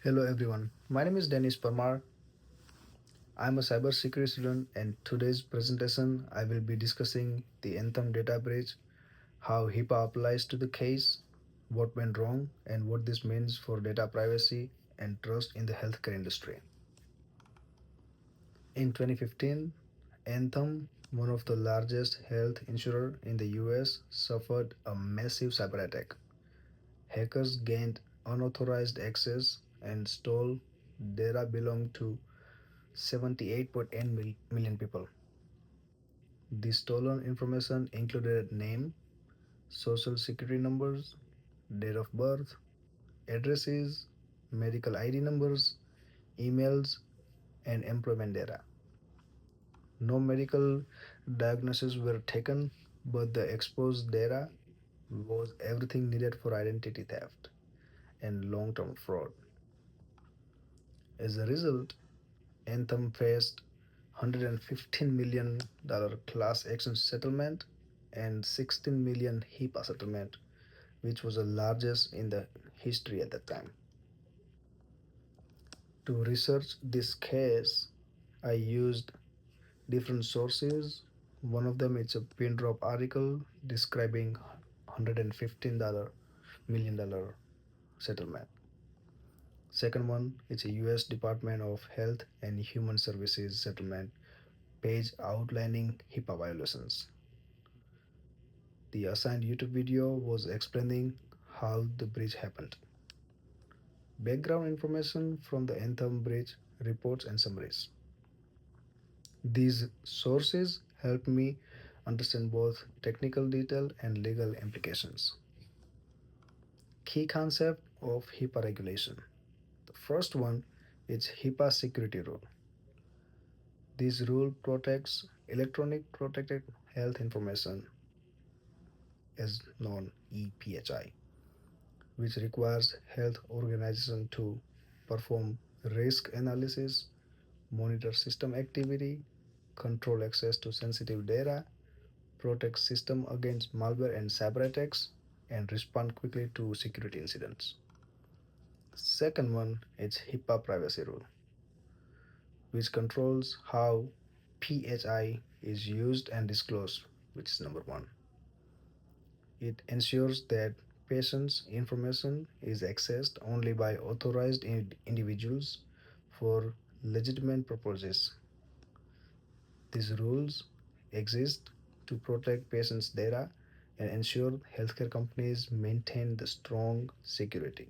Hello everyone, my name is Dennis Parmar. I'm a cybersecurity student, and today's presentation I will be discussing the Anthem data breach, how HIPAA applies to the case, what went wrong, and what this means for data privacy and trust in the healthcare industry. In 2015, Anthem, one of the largest health insurer in the US, suffered a massive cyber attack. Hackers gained unauthorized access and stole data belonging to 78.8 million people. The stolen information included name, social security numbers, date of birth, addresses, medical ID numbers, emails, and employment data. No medical diagnoses were taken, but the exposed data was everything needed for identity theft and long term fraud. As a result, Anthem faced $115 million class action settlement and 16 million HIPAA settlement, which was the largest in the history at that time. To research this case, I used different sources. One of them is a pin drop article describing $115 million settlement. Second one is a US Department of Health and Human Services settlement page outlining HIPAA violations. The assigned YouTube video was explaining how the breach happened. Background information from the Anthem breach reports and summaries. These sources help me understand both technical detail and legal implications. Key concept of HIPAA regulation. The first one is HIPAA security rule. This rule protects electronic protected health information, as known EPHI, which requires health organizations to perform risk analysis, monitor system activity, control access to sensitive data, protect system against malware and cyber attacks, and respond quickly to security incidents. Second one is HIPAA privacy rule, which controls how PHI is used and disclosed, which is number one. It ensures that patients' information is accessed only by authorized individuals for legitimate purposes. These rules exist to protect patients' data and ensure healthcare companies maintain the strong security.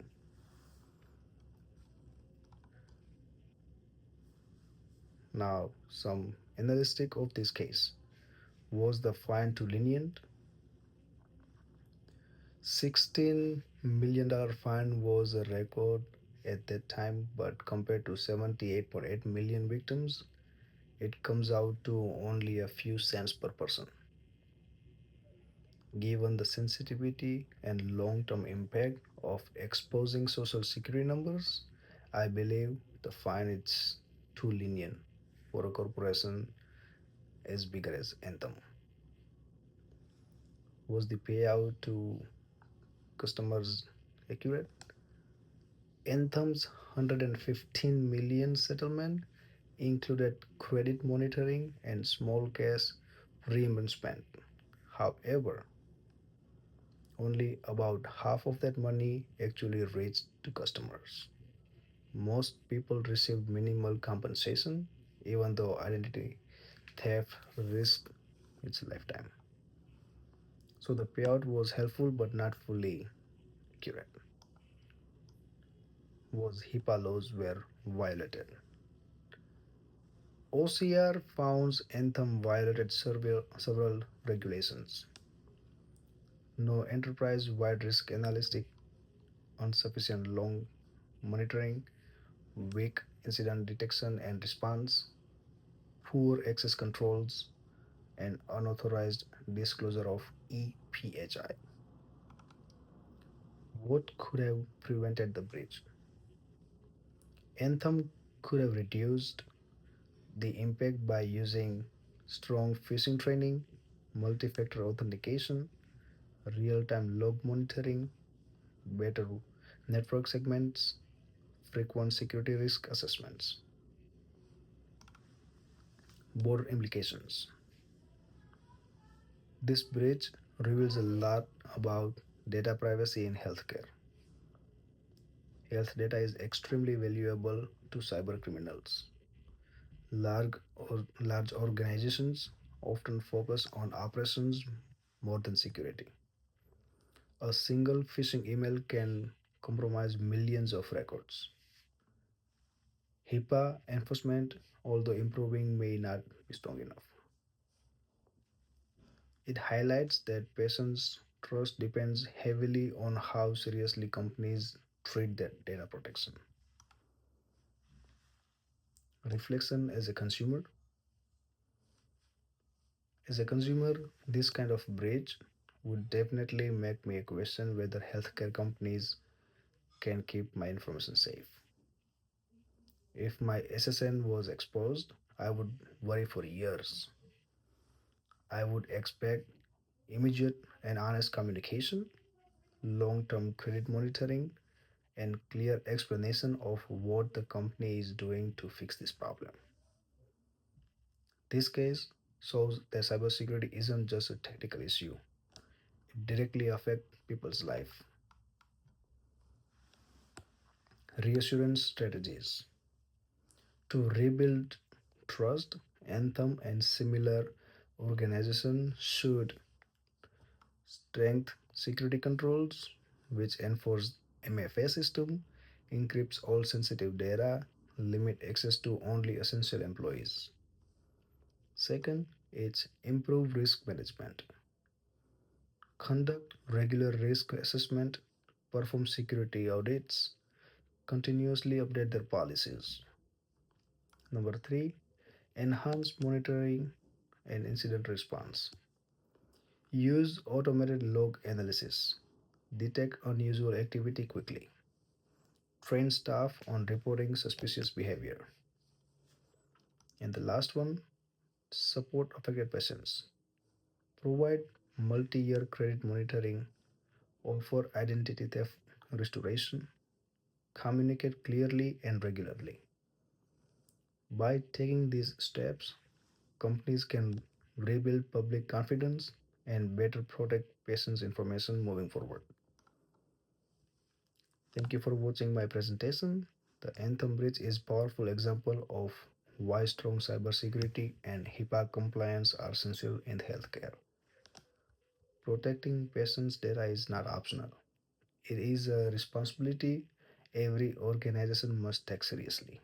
Now, some analysis of this case. Was the fine too lenient? $16 million fine was a record at that time, but compared to 78.8 million victims, it comes out to only a few cents per person. Given the sensitivity and long term impact of exposing social security numbers, I believe the fine is too lenient for a corporation as big as Anthem. Was the payout to customers accurate? Anthem's 115 million settlement included credit monitoring and small cash reimbursement. However, only about half of that money actually reached to customers. Most people received minimal compensation, even though identity theft risked its lifetime. So the payout was helpful but not fully accurate. Was HIPAA laws were violated? OCR found Anthem violated several regulations. No enterprise-wide risk analysis, insufficient long monitoring, weak incident detection and response, poor access controls, and unauthorized disclosure of EPHI. What could have prevented the breach? Anthem could have reduced the impact by using strong phishing training, multi factor authentication, real time log monitoring, better network segments, frequent security risk assessments. Broader implications. This breach reveals a lot about data privacy in healthcare. Health data is extremely valuable to cyber criminals. Large organizations often focus on operations more than security. A single phishing email can compromise millions of records. HIPAA enforcement, although improving, may not be strong enough. It highlights that patients' trust depends heavily on how seriously companies treat their data protection. Reflection as a consumer. As a consumer, this kind of breach would definitely make me question whether healthcare companies can keep my information safe. If my SSN was exposed, I would worry for years. I would expect immediate and honest communication, long term credit monitoring, and clear explanation of what the company is doing to fix this problem. This case shows that cybersecurity isn't just a technical issue, it directly affects people's life. Reassurance strategies. To rebuild trust, Anthem and similar organizations should strengthen security controls, which enforce MFA system, encrypts all sensitive data, limit access to only essential employees. Second, it's improve risk management. Conduct regular risk assessment, perform security audits, continuously update their policies. Number three, enhance monitoring and incident response. Use automated log analysis. Detect unusual activity quickly. Train staff on reporting suspicious behavior. And the last one, support affected patients. Provide multi year credit monitoring, offer identity theft restoration, communicate clearly and regularly. By taking these steps, companies can rebuild public confidence and better protect patients' information moving forward. Thank you for watching my presentation. The Anthem Bridge is powerful example of why strong cybersecurity and HIPAA compliance are essential in healthcare. Protecting patients' data is not optional. It is a responsibility every organization must take seriously.